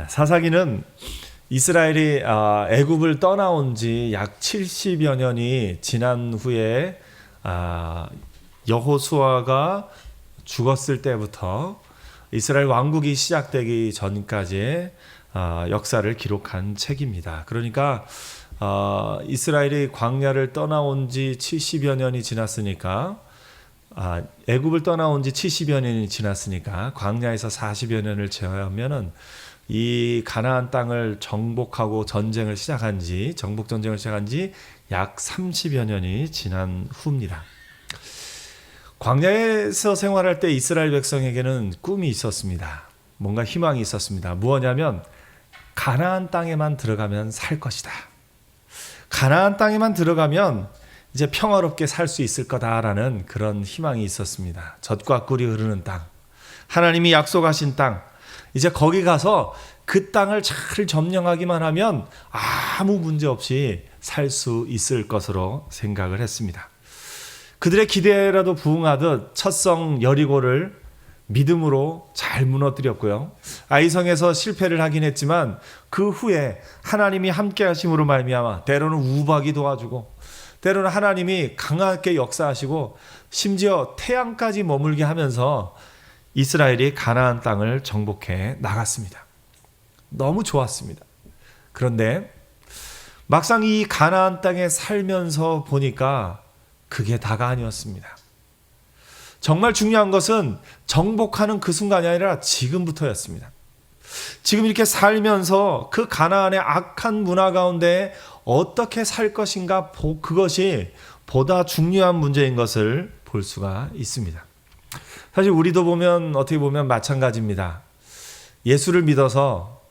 사사기는 이스라엘이 애굽을 떠나온 지 약 70여 년이 지난 후에 여호수아가 죽었을 때부터 이스라엘 왕국이 시작되기 전까지의 역사를 기록한 책입니다. 그러니까 이스라엘이 광야를 떠나온 지 70여 년이 지났으니까 애굽을 떠나온 지 70여 년이 지났으니까 광야에서 40여 년을 제외하면은 이 가나안 땅을 정복하고 정복 전쟁을 시작한 지 약 30여 년이 지난 후입니다. 광야에서 생활할 때 이스라엘 백성에게는 꿈이 있었습니다. 뭔가 희망이 있었습니다. 무엇이냐면 가나안 땅에만 들어가면 살 것이다. 가나안 땅에만 들어가면 이제 평화롭게 살 수 있을 거다라는 그런 희망이 있었습니다. 젖과 꿀이 흐르는 땅, 하나님이 약속하신 땅, 이제 거기 가서 그 땅을 잘 점령하기만 하면 아무 문제 없이 살 수 있을 것으로 생각을 했습니다. 그들의 기대라도 부응하듯 첫성 여리고를 믿음으로 잘 무너뜨렸고요. 아이성에서 실패를 하긴 했지만 그 후에 하나님이 함께 하심으로 말미암아 때로는 우박이 도와주고 때로는 하나님이 강하게 역사하시고 심지어 태양까지 머물게 하면서 이스라엘이 가나안 땅을 정복해 나갔습니다. 너무 좋았습니다. 그런데 막상 이 가나안 땅에 살면서 보니까 그게 다가 아니었습니다. 정말 중요한 것은 정복하는 그 순간이 아니라 지금부터였습니다. 지금 이렇게 살면서 그 가나안의 악한 문화 가운데 어떻게 살 것인가, 그것이 보다 중요한 문제인 것을 볼 수가 있습니다. 사실 우리도 어떻게 보면 마찬가지입니다. 예수를 믿어서,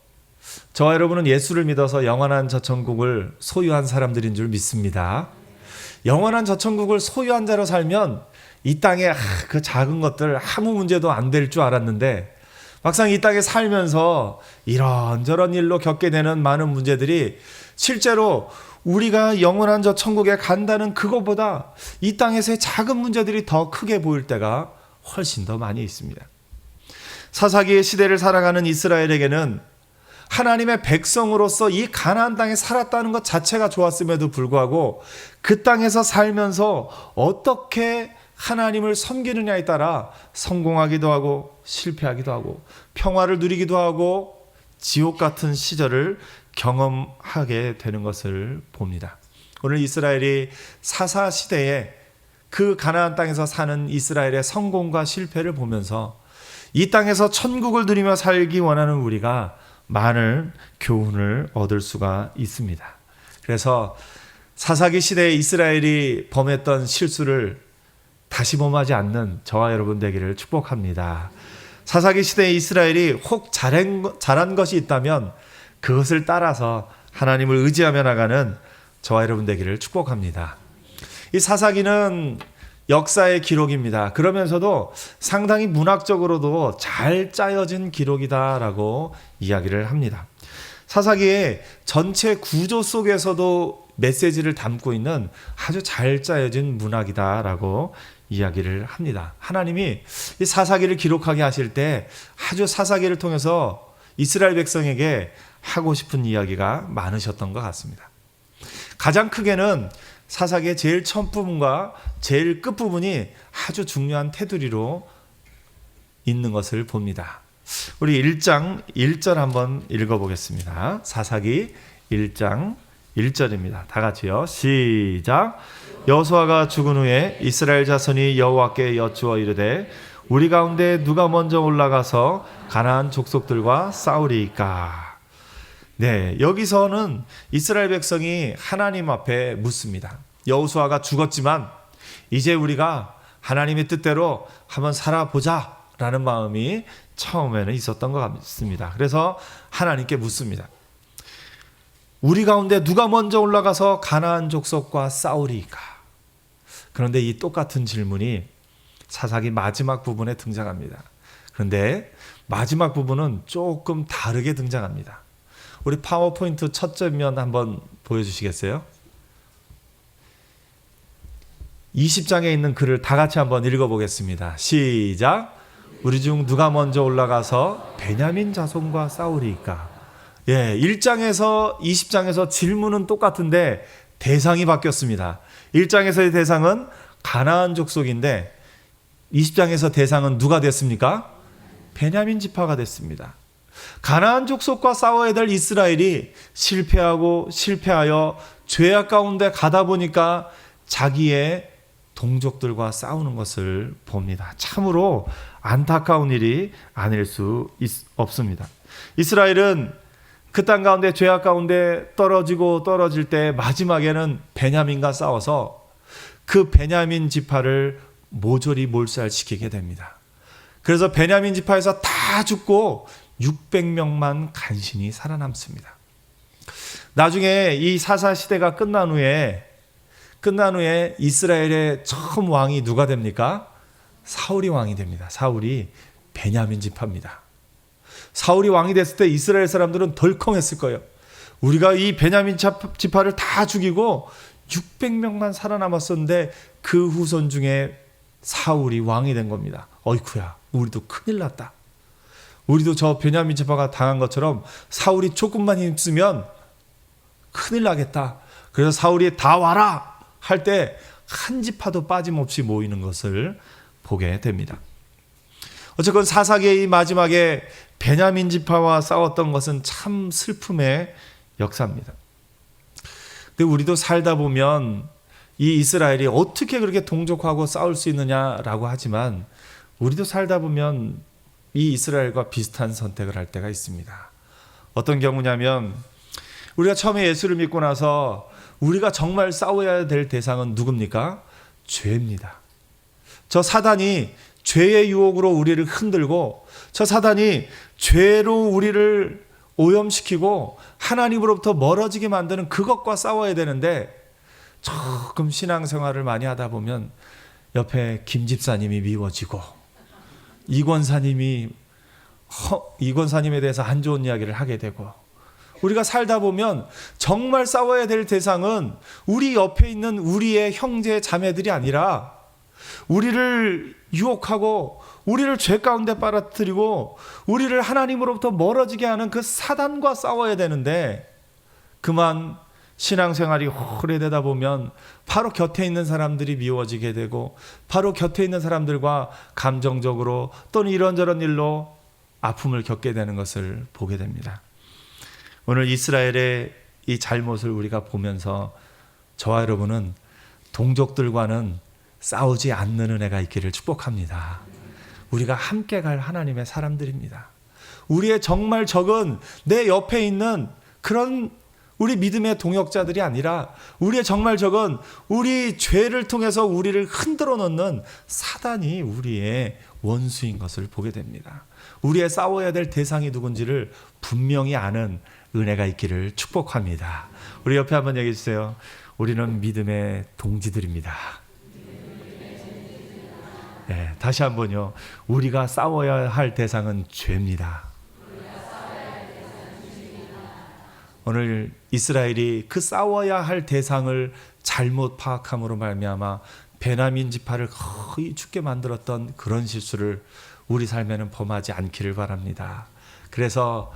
저와 여러분은 예수를 믿어서 영원한 저천국을 소유한 사람들인 줄 믿습니다. 영원한 저천국을 소유한 자로 살면 이 땅에 그 작은 것들 아무 문제도 안 될 줄 알았는데 막상 이 땅에 살면서 이런저런 일로 겪게 되는 많은 문제들이 실제로 우리가 영원한 저 천국에 간다는 그것보다 이 땅에서의 작은 문제들이 더 크게 보일 때가 훨씬 더 많이 있습니다. 사사기의 시대를 살아가는 이스라엘에게는 하나님의 백성으로서 이 가나안 땅에 살았다는 것 자체가 좋았음에도 불구하고 그 땅에서 살면서 어떻게 하나님을 섬기느냐에 따라 성공하기도 하고 실패하기도 하고 평화를 누리기도 하고 지옥 같은 시절을 경험하게 되는 것을 봅니다. 오늘 이스라엘이 사사 시대에 그 가나안 땅에서 사는 이스라엘의 성공과 실패를 보면서 이 땅에서 천국을 누리며 살기 원하는 우리가 많은 교훈을 얻을 수가 있습니다. 그래서 사사기 시대에 이스라엘이 범했던 실수를 다시 범하지 않는 저와 여러분 되기를 축복합니다. 사사기 시대에 이스라엘이 혹 잘한 것이 있다면 그것을 따라서 하나님을 의지하며 나가는 저와 여러분 되기를 축복합니다. 이 사사기는 역사의 기록입니다. 그러면서도 상당히 문학적으로도 잘 짜여진 기록이다라고 이야기를 합니다. 사사기의 전체 구조 속에서도 메시지를 담고 있는 아주 잘 짜여진 문학이다라고 이야기를 합니다. 하나님이 이 사사기를 기록하게 하실 때 아주 사사기를 통해서 이스라엘 백성에게 하고 싶은 이야기가 많으셨던 것 같습니다. 가장 크게는 사사기의 제일 첫 부분과 제일 끝 부분이 아주 중요한 테두리로 있는 것을 봅니다. 우리 1장 1절 한번 읽어보겠습니다. 사사기 1장 1절입니다. 다 같이요. 시작. 여호수아가 죽은 후에 이스라엘 자손이 여호와께 여쭈어 이르되 우리 가운데 누가 먼저 올라가서 가나안 족속들과 싸우리이까. 네, 여기서는 이스라엘 백성이 하나님 앞에 묻습니다. 여호수아가 죽었지만 이제 우리가 하나님의 뜻대로 한번 살아보자 라는 마음이 처음에는 있었던 것 같습니다. 그래서 하나님께 묻습니다. 우리 가운데 누가 먼저 올라가서 가나안 족속과 싸우리이까. 그런데 이 똑같은 질문이 사사기 마지막 부분에 등장합니다. 그런데 마지막 부분은 조금 다르게 등장합니다. 우리 파워포인트 첫 장면 한번 보여주시겠어요? 20장에 있는 글을 다 같이 한번 읽어보겠습니다. 시작. 우리 중 누가 먼저 올라가서 베냐민 자손과 싸우리이까. 예, 1장에서 20장에서 질문은 똑같은데 대상이 바뀌었습니다. 1장에서의 대상은 가나안 족속인데 20장에서 대상은 누가 됐습니까? 베냐민 지파가 됐습니다. 가나안 족속과 싸워야 될 이스라엘이 실패하여 죄악 가운데 가다 보니까 자기의 동족들과 싸우는 것을 봅니다. 참으로 안타까운 일이 아닐 수 없습니다. 이스라엘은 그 땅 가운데 죄악 가운데 떨어질 때 마지막에는 베냐민과 싸워서 그 베냐민 지파를 모조리 몰살시키게 됩니다. 그래서 베냐민 지파에서 다 죽고 600명만 간신히 살아남습니다. 나중에 이 사사 시대가 끝난 후에 이스라엘의 처음 왕이 누가 됩니까? 사울이 왕이 됩니다. 사울이 베냐민 지파입니다. 사울이 왕이 됐을 때 이스라엘 사람들은 덜컹했을 거예요. 우리가 이 베냐민 지파를 다 죽이고 600명만 살아남았었는데 그 후손 중에 사울이 왕이 된 겁니다. 어이쿠야, 우리도 큰일 났다. 우리도 저 베냐민 지파가 당한 것처럼 사울이 조금만 힘쓰면 큰일 나겠다. 그래서 사울이 다 와라 할 때 한 지파도 빠짐없이 모이는 것을 보게 됩니다. 어쨌건 사사기의 마지막에 베냐민 지파와 싸웠던 것은 참 슬픔의 역사입니다. 근데 우리도 살다 보면 이 이스라엘이 어떻게 그렇게 동족하고 싸울 수 있느냐라고 하지만 우리도 살다 보면 이 이스라엘과 비슷한 선택을 할 때가 있습니다. 어떤 경우냐면 우리가 처음에 예수를 믿고 나서 우리가 정말 싸워야 될 대상은 누굽니까? 죄입니다. 저 사단이 죄의 유혹으로 우리를 흔들고 저 사단이 죄로 우리를 오염시키고 하나님으로부터 멀어지게 만드는 그것과 싸워야 되는데 조금 신앙생활을 많이 하다 보면 옆에 김 집사님이 미워지고 이 권사님에 대해서 안 좋은 이야기를 하게 되고 우리가 살다 보면 정말 싸워야 될 대상은 우리 옆에 있는 우리의 형제 자매들이 아니라 우리를 유혹하고 우리를 죄 가운데 빨아들이고 우리를 하나님으로부터 멀어지게 하는 그 사단과 싸워야 되는데 그만 신앙생활이 오래되다 보면 바로 곁에 있는 사람들이 미워지게 되고 바로 곁에 있는 사람들과 감정적으로 또는 이런저런 일로 아픔을 겪게 되는 것을 보게 됩니다. 오늘 이스라엘의 이 잘못을 우리가 보면서 저와 여러분은 동족들과는 싸우지 않는 은혜가 있기를 축복합니다. 우리가 함께 갈 하나님의 사람들입니다. 우리의 정말 적은 내 옆에 있는 그런 우리 믿음의 동역자들이 아니라 우리의 정말 적은 우리 죄를 통해서 우리를 흔들어 놓는 사단이 우리의 원수인 것을 보게 됩니다. 우리의 싸워야 될 대상이 누군지를 분명히 아는 은혜가 있기를 축복합니다. 우리 옆에 한번 얘기해 주세요. 우리는 믿음의 동지들입니다. 네, 다시 한번요. 우리가 싸워야 할 대상은 죄입니다. 오늘 이스라엘이 그 싸워야 할 대상을 잘못 파악함으로 말미암아 베냐민 지파를 거의 죽게 만들었던 그런 실수를 우리 삶에는 범하지 않기를 바랍니다. 그래서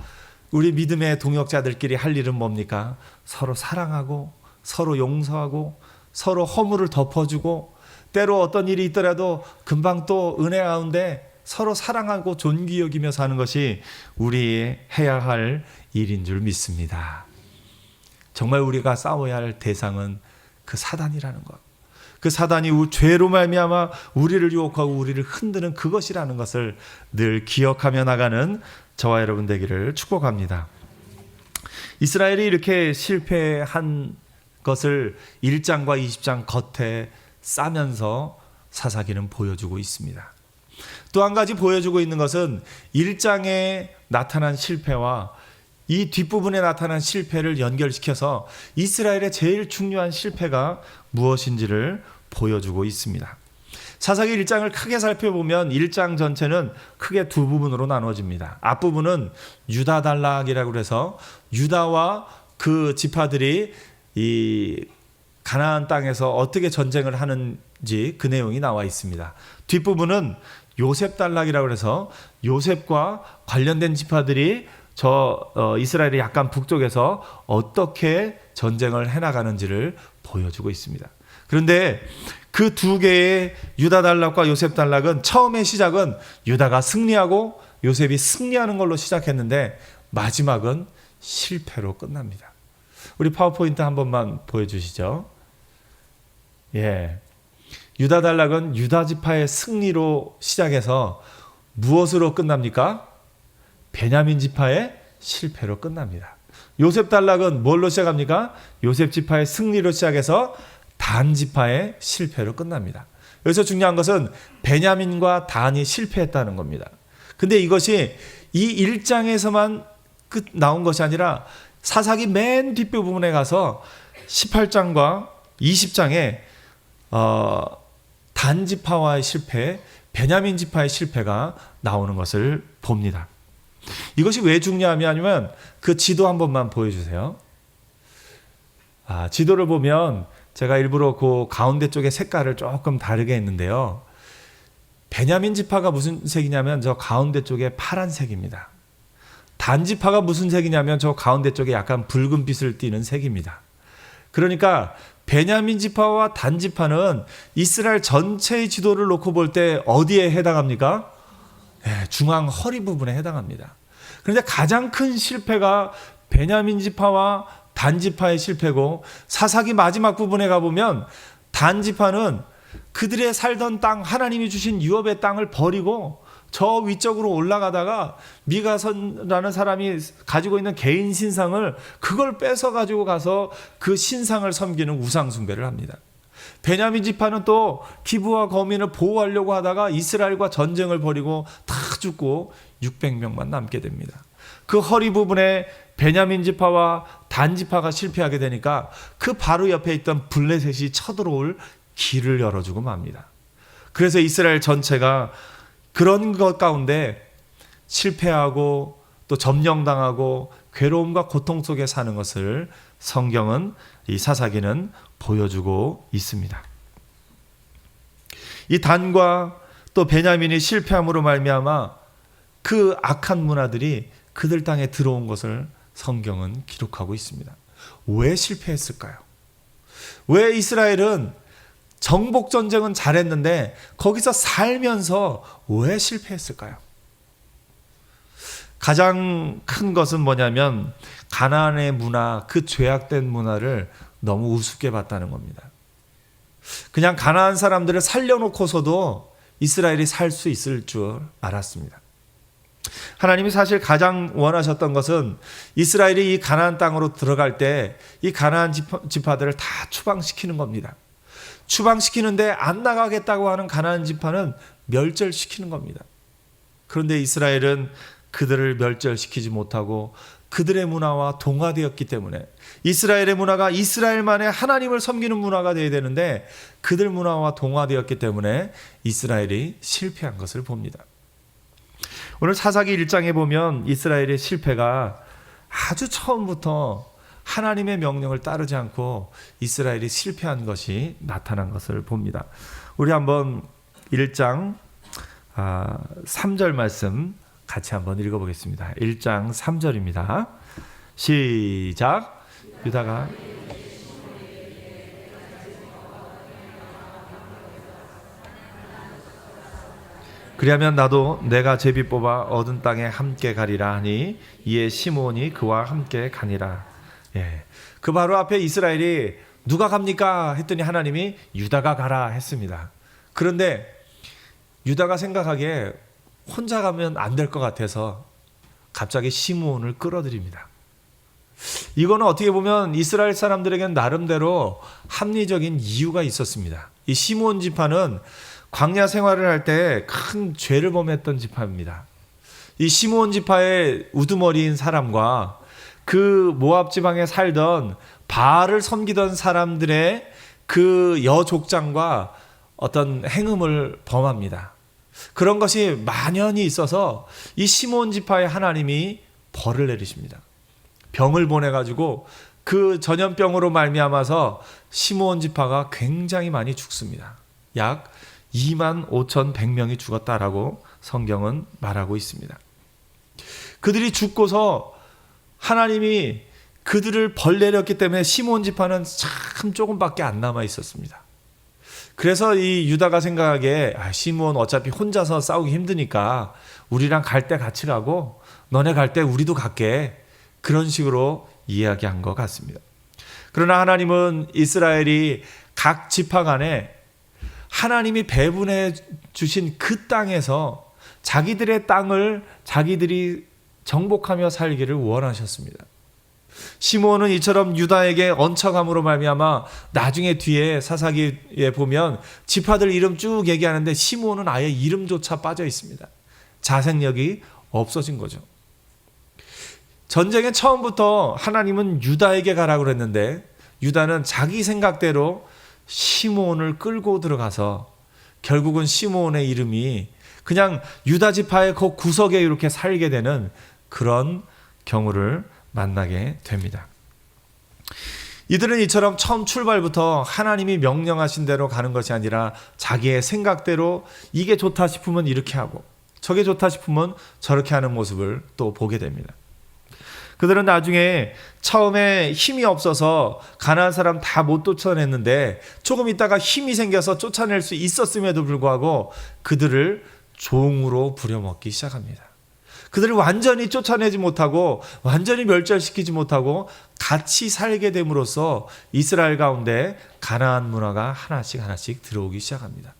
우리 믿음의 동역자들끼리 할 일은 뭡니까? 서로 사랑하고 서로 용서하고 서로 허물을 덮어주고 때로 어떤 일이 있더라도 금방 또 은혜 가운데 서로 사랑하고 존귀 여기며 사는 것이 우리 해야 할 일인 줄 믿습니다. 정말 우리가 싸워야 할 대상은 그 사단이라는 것. 그 사단이 죄로 말미암아 우리를 유혹하고 우리를 흔드는 그것이라는 것을 늘 기억하며 나가는 저와 여러분 되기를 축복합니다. 이스라엘이 이렇게 실패한 것을 1장과 20장 겉에 싸면서 사사기는 보여주고 있습니다. 또 한 가지 보여주고 있는 것은 1장에 나타난 실패와 이 뒷부분에 나타난 실패를 연결시켜서 이스라엘의 제일 중요한 실패가 무엇인지를 보여주고 있습니다. 사사기 1장을 크게 살펴보면 1장 전체는 크게 두 부분으로 나눠집니다. 앞부분은 유다 단락이라고 해서 유다와 그 지파들이 이 가나안 땅에서 어떻게 전쟁을 하는지 그 내용이 나와 있습니다. 뒷부분은 요셉 단락이라고 해서 요셉과 관련된 지파들이 이스라엘이 약간 북쪽에서 어떻게 전쟁을 해나가는지를 보여주고 있습니다. 그런데 그 두 개의 유다 단락과 요셉 단락은 처음의 시작은 유다가 승리하고 요셉이 승리하는 걸로 시작했는데 마지막은 실패로 끝납니다. 우리 파워포인트 한 번만 보여주시죠. 예, 유다 단락은 유다 지파의 승리로 시작해서 무엇으로 끝납니까? 베냐민 지파의 실패로 끝납니다. 요셉 단락은 뭘로 시작합니까? 요셉 지파의 승리로 시작해서 단 지파의 실패로 끝납니다. 여기서 중요한 것은 베냐민과 단이 실패했다는 겁니다. 근데 이것이 이 1장에서만 나온 것이 아니라 사사기 맨 뒷부분에 가서 18장과 20장에 단 지파와의 실패, 베냐민 지파의 실패가 나오는 것을 봅니다. 이것이 왜 중요하냐면 그 지도 한 번만 보여주세요. 지도를 보면 제가 일부러 그 가운데 쪽의 색깔을 조금 다르게 했는데요. 베냐민 지파가 무슨 색이냐면 저 가운데 쪽에 파란색입니다. 단 지파가 무슨 색이냐면 저 가운데 쪽에 약간 붉은빛을 띠는 색입니다. 그러니까 베냐민 지파와 단 지파는 이스라엘 전체의 지도를 놓고 볼 때 어디에 해당합니까? 네, 중앙 허리 부분에 해당합니다. 그런데 가장 큰 실패가 베냐민 지파와 단 지파의 실패고 사사기 마지막 부분에 가보면 단 지파는 그들의 살던 땅, 하나님이 주신 유업의 땅을 버리고 저 위쪽으로 올라가다가 미가선이라는 사람이 가지고 있는 개인 신상을 그걸 뺏어 가지고 가서 그 신상을 섬기는 우상 숭배를 합니다. 베냐민 지파는 또 기브와 거민을 보호하려고 하다가 이스라엘과 전쟁을 벌이고 다 죽고 600명만 남게 됩니다. 그 허리 부분에 베냐민 지파와 단 지파가 실패하게 되니까 그 바로 옆에 있던 블레셋이 쳐들어올 길을 열어주고 맙니다. 그래서 이스라엘 전체가 그런 것 가운데 실패하고 또 점령당하고 괴로움과 고통 속에 사는 것을 성경은, 이 사사기는 보여주고 있습니다. 이 단과 또 베냐민이 실패함으로 말미암아 그 악한 문화들이 그들 땅에 들어온 것을 성경은 기록하고 있습니다. 왜 실패했을까요? 왜 이스라엘은 정복 전쟁은 잘했는데 거기서 살면서 왜 실패했을까요? 가장 큰 것은 뭐냐면 가나안의 문화, 그 죄악된 문화를 너무 우습게 봤다는 겁니다. 그냥 가나안 사람들을 살려놓고서도 이스라엘이 살 수 있을 줄 알았습니다. 하나님이 사실 가장 원하셨던 것은 이스라엘이 이 가나안 땅으로 들어갈 때 이 가나안 지파들을 다 추방시키는 겁니다. 추방시키는데 안 나가겠다고 하는 가나안 지파는 멸절시키는 겁니다. 그런데 이스라엘은 그들을 멸절시키지 못하고 그들의 문화와 동화되었기 때문에 이스라엘의 문화가 이스라엘만의 하나님을 섬기는 문화가 되어야 되는데 그들 문화와 동화되었기 때문에 이스라엘이 실패한 것을 봅니다. 오늘 사사기 1장에 보면 이스라엘의 실패가 아주 처음부터 하나님의 명령을 따르지 않고 이스라엘이 실패한 것이 나타난 것을 봅니다. 우리 한번 1장 3절 말씀 같이 한번 읽어보겠습니다. 1장 3절입니다. 시작. 유다가 그리하면 나도 내가 제비 뽑아 얻은 땅에 함께 가리라 하니 이에 시므온이 그와 함께 가니라. 예, 그 바로 앞에 이스라엘이 누가 갑니까? 했더니 하나님이 유다가 가라 했습니다. 그런데 유다가 생각하기에 혼자 가면 안 될 것 같아서 갑자기 시므온을 끌어들입니다. 이거는 어떻게 보면 이스라엘 사람들에게는 나름대로 합리적인 이유가 있었습니다. 이 시므온 지파는 광야 생활을 할 때 큰 죄를 범했던 지파입니다. 이 시므온 지파의 우두머리인 사람과 그 모압 지방에 살던 바알을 섬기던 사람들의 그 여족장과 어떤 행음을 범합니다. 그런 것이 만연히 있어서 이 시므온 지파의 하나님이 벌을 내리십니다. 병을 보내가지고 그 전염병으로 말미암아서 시므온 지파가 굉장히 많이 죽습니다. 약 25,100명이 죽었다라고 성경은 말하고 있습니다. 그들이 죽고서 하나님이 그들을 벌내렸기 때문에 시몬 지파는 참 조금밖에 안 남아 있었습니다. 그래서 이 유다가 생각하기에 시몬 어차피 혼자서 싸우기 힘드니까 우리랑 갈 때 같이 가고 너네 갈 때 우리도 갈게, 그런 식으로 이야기한 것 같습니다. 그러나 하나님은 이스라엘이 각 지파 간에 하나님이 배분해 주신 그 땅에서 자기들의 땅을 자기들이 정복하며 살기를 원하셨습니다. 시므온은 이처럼 유다에게 얹혀감으로 말미암아 나중에 뒤에 사사기에 보면 지파들 이름 쭉 얘기하는데 시므온은 아예 이름조차 빠져 있습니다. 자생력이 없어진 거죠. 전쟁의 처음부터 하나님은 유다에게 가라고 그랬는데 유다는 자기 생각대로 시므온을 끌고 들어가서 결국은 시므온의 이름이 그냥 유다 지파의 그 구석에 이렇게 살게 되는 그런 경우를 만나게 됩니다. 이들은 이처럼 처음 출발부터 하나님이 명령하신 대로 가는 것이 아니라 자기의 생각대로 이게 좋다 싶으면 이렇게 하고 저게 좋다 싶으면 저렇게 하는 모습을 또 보게 됩니다. 그들은 나중에 처음에 힘이 없어서 가나안 사람 다 못 쫓아냈는데 조금 있다가 힘이 생겨서 쫓아낼 수 있었음에도 불구하고 그들을 종으로 부려먹기 시작합니다. 그들을 완전히 쫓아내지 못하고 완전히 멸절시키지 못하고 같이 살게 됨으로써 이스라엘 가운데 가나안 문화가 하나씩 들어오기 시작합니다.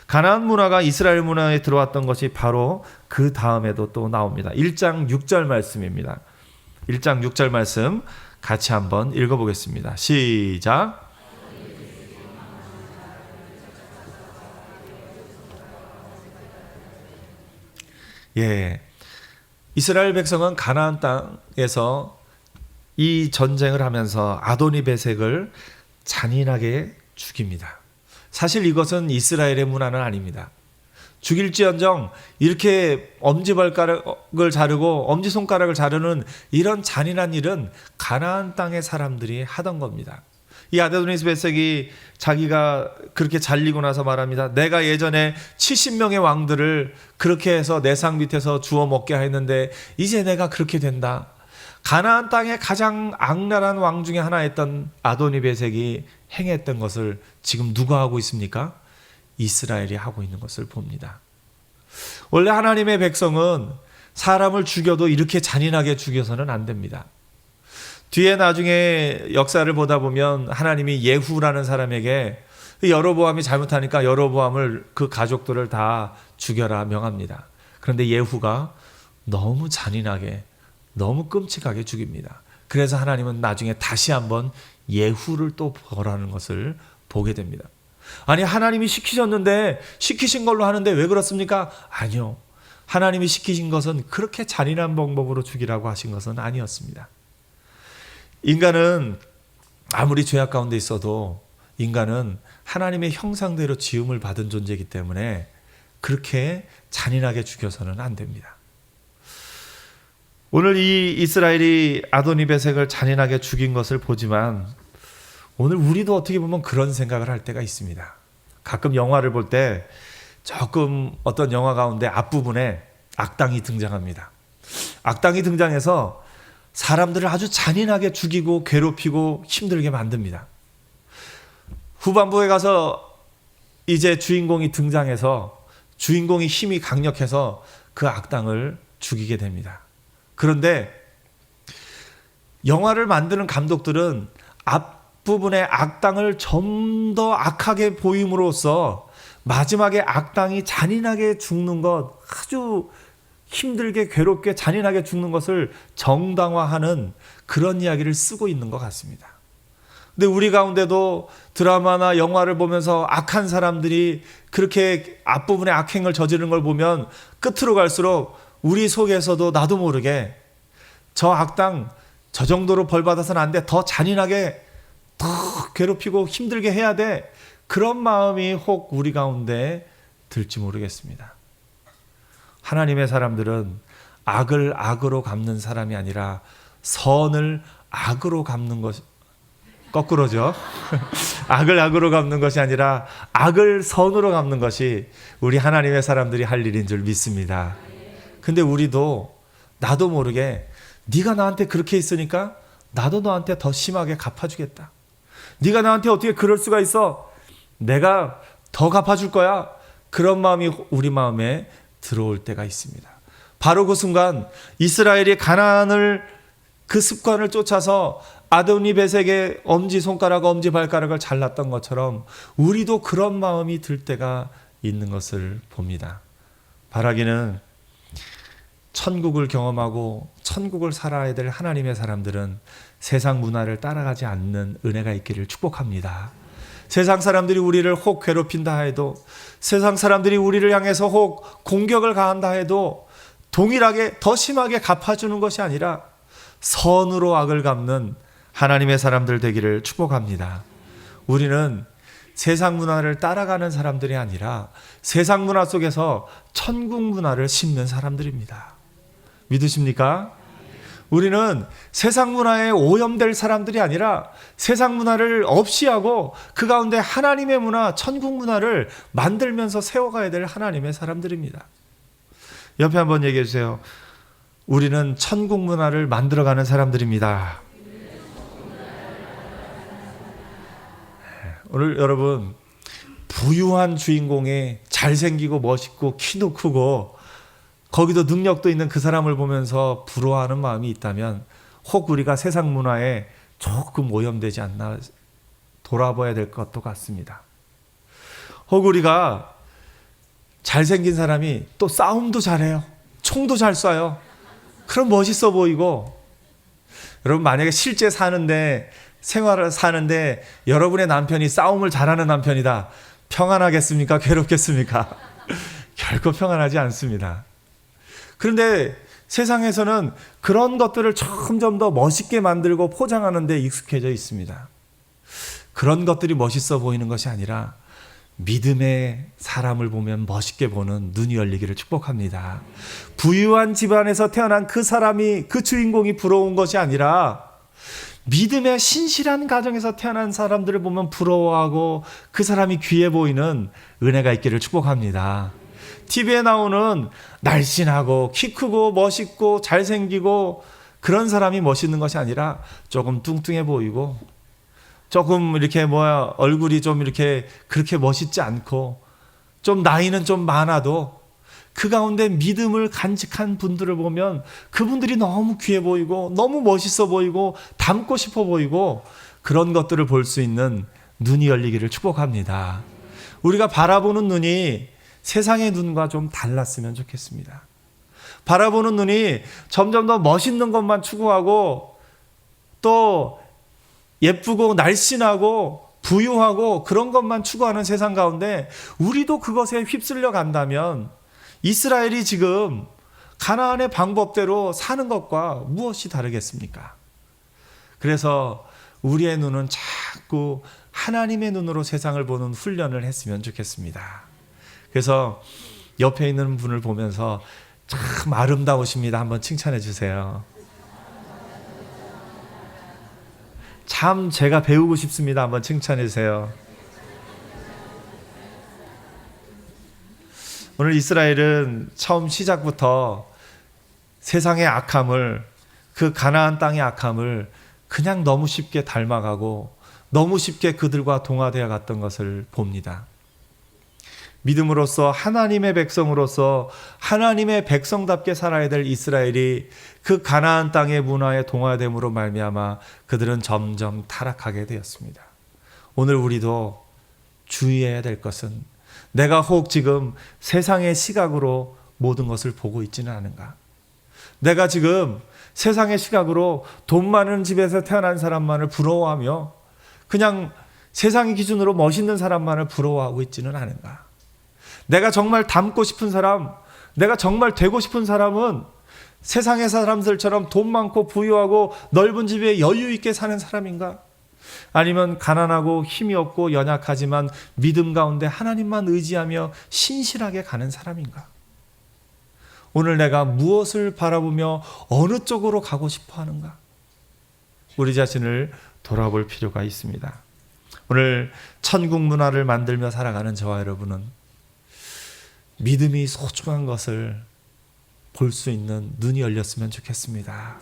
가나안 문화가 이스라엘 문화에 들어왔던 것이 바로 그 다음에도 또 나옵니다. 1장 6절 말씀입니다. 1장 6절 말씀 같이 한번 읽어보겠습니다. 시작. 예, 이스라엘 백성은 가나안 땅에서 이 전쟁을 하면서 아도니베섹을 잔인하게 죽입니다. 사실 이것은 이스라엘의 문화는 아닙니다. 죽일지언정 이렇게 엄지발가락을 자르고 엄지손가락을 자르는 이런 잔인한 일은 가나안 땅의 사람들이 하던 겁니다. 이 아도니베섹이 자기가 그렇게 잘리고 나서 말합니다. 내가 예전에 70명의 왕들을 그렇게 해서 내 상 밑에서 주워 먹게 했는데 이제 내가 그렇게 된다. 가나안 땅의 가장 악랄한 왕 중에 하나였던 아도니베섹이 행했던 것을 지금 누가 하고 있습니까? 이스라엘이 하고 있는 것을 봅니다. 원래 하나님의 백성은 사람을 죽여도 이렇게 잔인하게 죽여서는 안 됩니다. 뒤에 나중에 역사를 보다 보면 하나님이 예후라는 사람에게 여로보암이 잘못하니까 여로보암을 그 가족들을 다 죽여라 명합니다. 그런데 예후가 너무 잔인하게 너무 끔찍하게 죽입니다. 그래서 하나님은 나중에 다시 한번 예후를 또 벌하는 것을 보게 됩니다. 아니 하나님이 시키셨는데 시키신 걸로 하는데 왜 그렇습니까? 아니요. 하나님이 시키신 것은 그렇게 잔인한 방법으로 죽이라고 하신 것은 아니었습니다. 인간은 아무리 죄악 가운데 있어도 인간은 하나님의 형상대로 지음을 받은 존재이기 때문에 그렇게 잔인하게 죽여서는 안 됩니다. 오늘 이 이스라엘이 아도니베섹을 잔인하게 죽인 것을 보지만 오늘 우리도 어떻게 보면 그런 생각을 할 때가 있습니다. 가끔 영화를 볼 때 조금 어떤 영화 가운데 앞부분에 악당이 등장합니다. 악당이 등장해서 사람들을 아주 잔인하게 죽이고 괴롭히고 힘들게 만듭니다. 후반부에 가서 이제 주인공이 등장해서 주인공이 힘이 강력해서 그 악당을 죽이게 됩니다. 그런데 영화를 만드는 감독들은 앞부분에 악당을 좀 더 악하게 보임으로써 마지막에 악당이 잔인하게 죽는 것, 아주 힘들게 괴롭게 잔인하게 죽는 것을 정당화하는 그런 이야기를 쓰고 있는 것 같습니다. 근데 우리 가운데도 드라마나 영화를 보면서 악한 사람들이 그렇게 앞부분에 악행을 저지르는 걸 보면 끝으로 갈수록 우리 속에서도 나도 모르게 저 악당 저 정도로 벌 받아서는 안 돼. 더 잔인하게 더 괴롭히고 힘들게 해야 돼. 그런 마음이 혹 우리 가운데 들지 모르겠습니다. 하나님의 사람들은 악을 악으로 갚는 사람이 아니라 선을 악으로 갚는 것, 거꾸로죠. 악을 악으로 갚는 것이 아니라 악을 선으로 갚는 것이 우리 하나님의 사람들이 할 일인 줄 믿습니다. 근데 우리도 나도 모르게 네가 나한테 그렇게 했으니까 나도 너한테 더 심하게 갚아주겠다. 네가 나한테 어떻게 그럴 수가 있어? 내가 더 갚아줄 거야. 그런 마음이 우리 마음에 들어올 때가 있습니다. 바로 그 순간 이스라엘이 가나안을 그 습관을 쫓아서 아도니베섹의 엄지손가락, 엄지발가락을 잘랐던 것처럼 우리도 그런 마음이 들 때가 있는 것을 봅니다. 바라기는 천국을 경험하고 천국을 살아야 될 하나님의 사람들은 세상 문화를 따라가지 않는 은혜가 있기를 축복합니다. 세상 사람들이 우리를 혹 괴롭힌다 해도, 세상 사람들이 우리를 향해서 혹 공격을 가한다 해도 동일하게 더 심하게 갚아주는 것이 아니라 선으로 악을 갚는 하나님의 사람들 되기를 축복합니다. 우리는 세상 문화를 따라가는 사람들이 아니라 세상 문화 속에서 천국 문화를 심는 사람들입니다. 믿으십니까? 우리는 세상 문화에 오염될 사람들이 아니라 세상 문화를 없이 하고 그 가운데 하나님의 문화, 천국 문화를 만들면서 세워가야 될 하나님의 사람들입니다. 옆에 한번 얘기해 주세요. 우리는 천국 문화를 만들어가는 사람들입니다. 오늘 여러분, 부유한 주인공의 잘생기고 멋있고 키도 크고 거기도 능력도 있는 그 사람을 보면서 부러워하는 마음이 있다면 혹 우리가 세상 문화에 조금 오염되지 않나 돌아봐야 될 것도 같습니다. 혹 우리가 잘생긴 사람이 또 싸움도 잘해요. 총도 잘 쏴요. 그럼 멋있어 보이고, 여러분 만약에 실제 생활을 사는데 여러분의 남편이 싸움을 잘하는 남편이다. 평안하겠습니까? 괴롭겠습니까? 결코 평안하지 않습니다. 그런데 세상에서는 그런 것들을 점점 더 멋있게 만들고 포장하는 데 익숙해져 있습니다. 그런 것들이 멋있어 보이는 것이 아니라 믿음의 사람을 보면 멋있게 보는 눈이 열리기를 축복합니다. 부유한 집안에서 태어난 그 사람이, 그 주인공이 부러운 것이 아니라 믿음의 신실한 가정에서 태어난 사람들을 보면 부러워하고 그 사람이 귀해 보이는 은혜가 있기를 축복합니다. TV에 나오는 날씬하고 키 크고 멋있고 잘생기고 그런 사람이 멋있는 것이 아니라 조금 뚱뚱해 보이고 조금 이렇게 얼굴이 좀 이렇게 그렇게 멋있지 않고 좀 나이는 좀 많아도 그 가운데 믿음을 간직한 분들을 보면 그분들이 너무 귀해 보이고 너무 멋있어 보이고 닮고 싶어 보이고 그런 것들을 볼 수 있는 눈이 열리기를 축복합니다. 우리가 바라보는 눈이 세상의 눈과 좀 달랐으면 좋겠습니다. 바라보는 눈이 점점 더 멋있는 것만 추구하고 또 예쁘고 날씬하고 부유하고 그런 것만 추구하는 세상 가운데 우리도 그것에 휩쓸려 간다면 이스라엘이 지금 가나안의 방법대로 사는 것과 무엇이 다르겠습니까? 그래서 우리의 눈은 자꾸 하나님의 눈으로 세상을 보는 훈련을 했으면 좋겠습니다. 그래서 옆에 있는 분을 보면서 참 아름다우십니다. 한번 칭찬해 주세요. 참 제가 배우고 싶습니다. 한번 칭찬해 주세요. 오늘 이스라엘은 처음 시작부터 세상의 악함을, 그 가나안 땅의 악함을 그냥 너무 쉽게 닮아가고 너무 쉽게 그들과 동화되어 갔던 것을 봅니다. 믿음으로써 하나님의 백성으로서 하나님의 백성답게 살아야 될 이스라엘이 그 가나안 땅의 문화에 동화됨으로 말미암아 그들은 점점 타락하게 되었습니다. 오늘 우리도 주의해야 될 것은 내가 혹 지금 세상의 시각으로 모든 것을 보고 있지는 않은가? 내가 지금 세상의 시각으로 돈 많은 집에서 태어난 사람만을 부러워하며 그냥 세상의 기준으로 멋있는 사람만을 부러워하고 있지는 않은가? 내가 정말 닮고 싶은 사람, 내가 정말 되고 싶은 사람은 세상의 사람들처럼 돈 많고 부유하고 넓은 집에 여유 있게 사는 사람인가? 아니면 가난하고 힘이 없고 연약하지만 믿음 가운데 하나님만 의지하며 신실하게 가는 사람인가? 오늘 내가 무엇을 바라보며 어느 쪽으로 가고 싶어 하는가? 우리 자신을 돌아볼 필요가 있습니다. 오늘 천국 문화를 만들며 살아가는 저와 여러분은 믿음이 소중한 것을 볼 수 있는 눈이 열렸으면 좋겠습니다.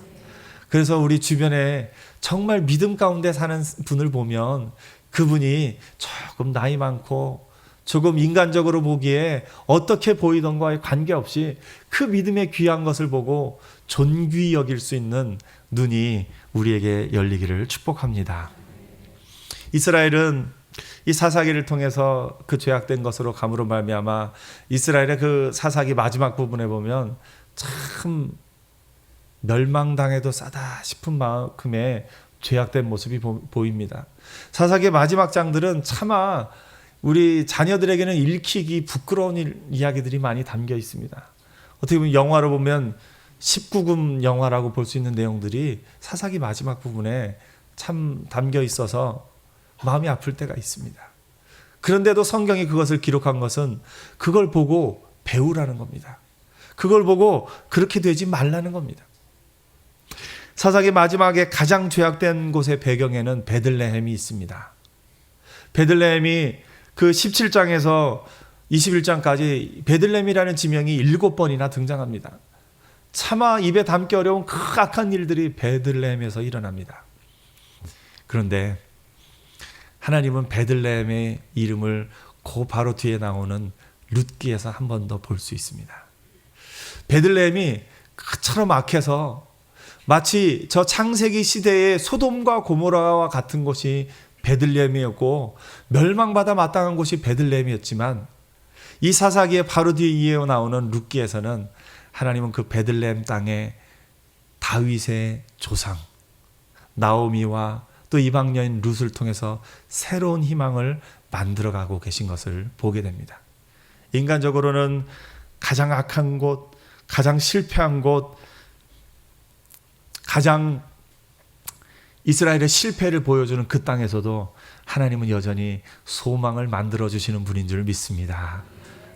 그래서 우리 주변에 정말 믿음 가운데 사는 분을 보면 그분이 조금 나이 많고 조금 인간적으로 보기에 어떻게 보이던 거에 관계없이 그 믿음의 귀한 것을 보고 존귀히 여길 수 있는 눈이 우리에게 열리기를 축복합니다. 이스라엘은 이 사사기를 통해서 그 죄악된 것으로 감으로 말미암아 이스라엘의 그 사사기 마지막 부분에 보면 참 멸망당해도 싸다 싶은 만큼의 죄악된 모습이 보입니다. 사사기의 마지막 장들은 차마 우리 자녀들에게는 읽히기 부끄러운 이야기들이 많이 담겨 있습니다. 어떻게 보면 영화로 보면 19금 영화라고 볼 수 있는 내용들이 사사기 마지막 부분에 참 담겨 있어서 마음이 아플 때가 있습니다. 그런데도 성경이 그것을 기록한 것은 그걸 보고 배우라는 겁니다. 그걸 보고 그렇게 되지 말라는 겁니다. 사사기 마지막에 가장 죄악된 곳의 배경에는 베들레헴이 있습니다. 베들레헴이 그 17장에서 21장까지 베들레헴이라는 지명이 7번이나 등장합니다. 차마 입에 담기 어려운 그 악한 일들이 베들레헴에서 일어납니다. 그런데 하나님은 베들레헴의 이름을 그 바로 뒤에 나오는 룻기에서 한 번 더 볼 수 있습니다. 베들레헴이 그처럼 악해서 마치 저 창세기 시대의 소돔과 고모라와 같은 곳이 베들레헴이었고 멸망받아 마땅한 곳이 베들레헴이었지만 이 사사기의 바로 뒤에 나오는 룻기에서는 하나님은 그 베들레헴 땅에 다윗의 조상 나오미와 또 이방 여인 룻을 통해서 새로운 희망을 만들어가고 계신 것을 보게 됩니다. 인간적으로는 가장 악한 곳, 가장 실패한 곳, 가장 이스라엘의 실패를 보여주는 그 땅에서도 하나님은 여전히 소망을 만들어주시는 분인 줄 믿습니다.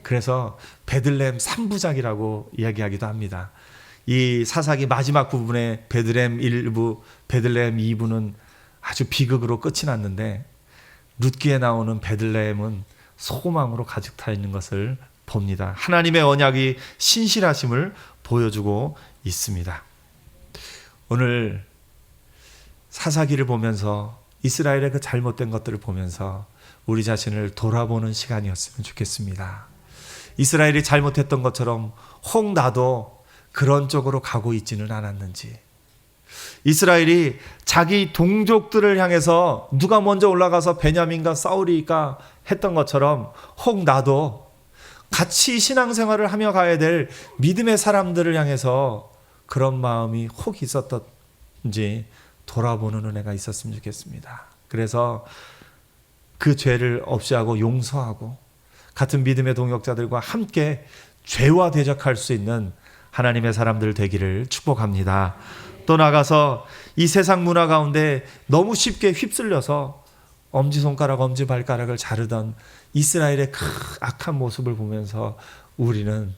그래서 베들레헴 3부작이라고 이야기하기도 합니다. 이 사사기 마지막 부분에 베들레헴 1부, 베들레헴 2부는 아주 비극으로 끝이 났는데 룻기에 나오는 베들레헴은 소망으로 가득 차 있는 것을 봅니다. 하나님의 언약이 신실하심을 보여주고 있습니다. 오늘 사사기를 보면서 이스라엘의 그 잘못된 것들을 보면서 우리 자신을 돌아보는 시간이었으면 좋겠습니다. 이스라엘이 잘못했던 것처럼 혹 나도 그런 쪽으로 가고 있지는 않았는지, 이스라엘이 자기 동족들을 향해서 누가 먼저 올라가서 베냐민과 사울이가 했던 것처럼 혹 나도 같이 신앙생활을 하며 가야 될 믿음의 사람들을 향해서 그런 마음이 혹 있었던지 돌아보는 은혜가 있었으면 좋겠습니다. 그래서 그 죄를 없이 하고 용서하고 같은 믿음의 동역자들과 함께 죄와 대적할 수 있는 하나님의 사람들 되기를 축복합니다. 또 나가서 이 세상 문화 가운데 너무 쉽게 휩쓸려서 엄지손가락, 엄지발가락을 자르던 이스라엘의 그 악한 모습을 보면서 우리는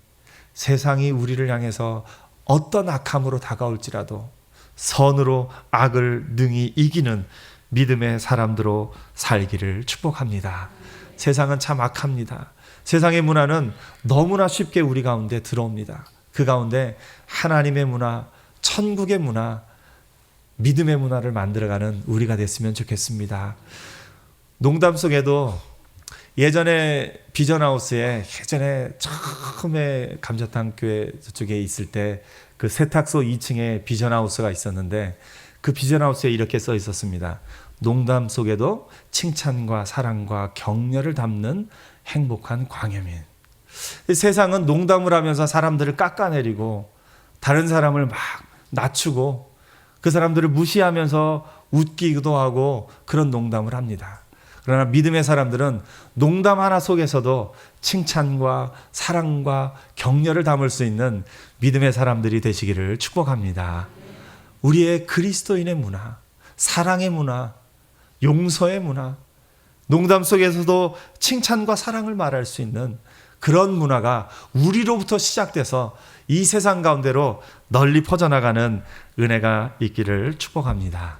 세상이 우리를 향해서 어떤 악함으로 다가올지라도 선으로 악을 능히 이기는 믿음의 사람들로 살기를 축복합니다. 세상은 참 악합니다. 세상의 문화는 너무나 쉽게 우리 가운데 들어옵니다. 그 가운데 하나님의 문화, 천국의 문화, 믿음의 문화를 만들어가는 우리가 됐으면 좋겠습니다. 농담 속에도 예전에 비전하우스에 예전에 처음에 감자탕 교회 저쪽에 있을 때 그 세탁소 2층에 비전하우스가 있었는데 그 비전하우스에 이렇게 써 있었습니다. 농담 속에도 칭찬과 사랑과 격려를 담는 행복한 광야민. 세상은 농담을 하면서 사람들을 깎아내리고 다른 사람을 막 낮추고 그 사람들을 무시하면서 웃기기도 하고 그런 농담을 합니다. 그러나 믿음의 사람들은 농담 하나 속에서도 칭찬과 사랑과 격려를 담을 수 있는 믿음의 사람들이 되시기를 축복합니다. 우리의 그리스도인의 문화, 사랑의 문화, 용서의 문화, 농담 속에서도 칭찬과 사랑을 말할 수 있는 그런 문화가 우리로부터 시작돼서 이 세상 가운데로 널리 퍼져나가는 은혜가 있기를 축복합니다.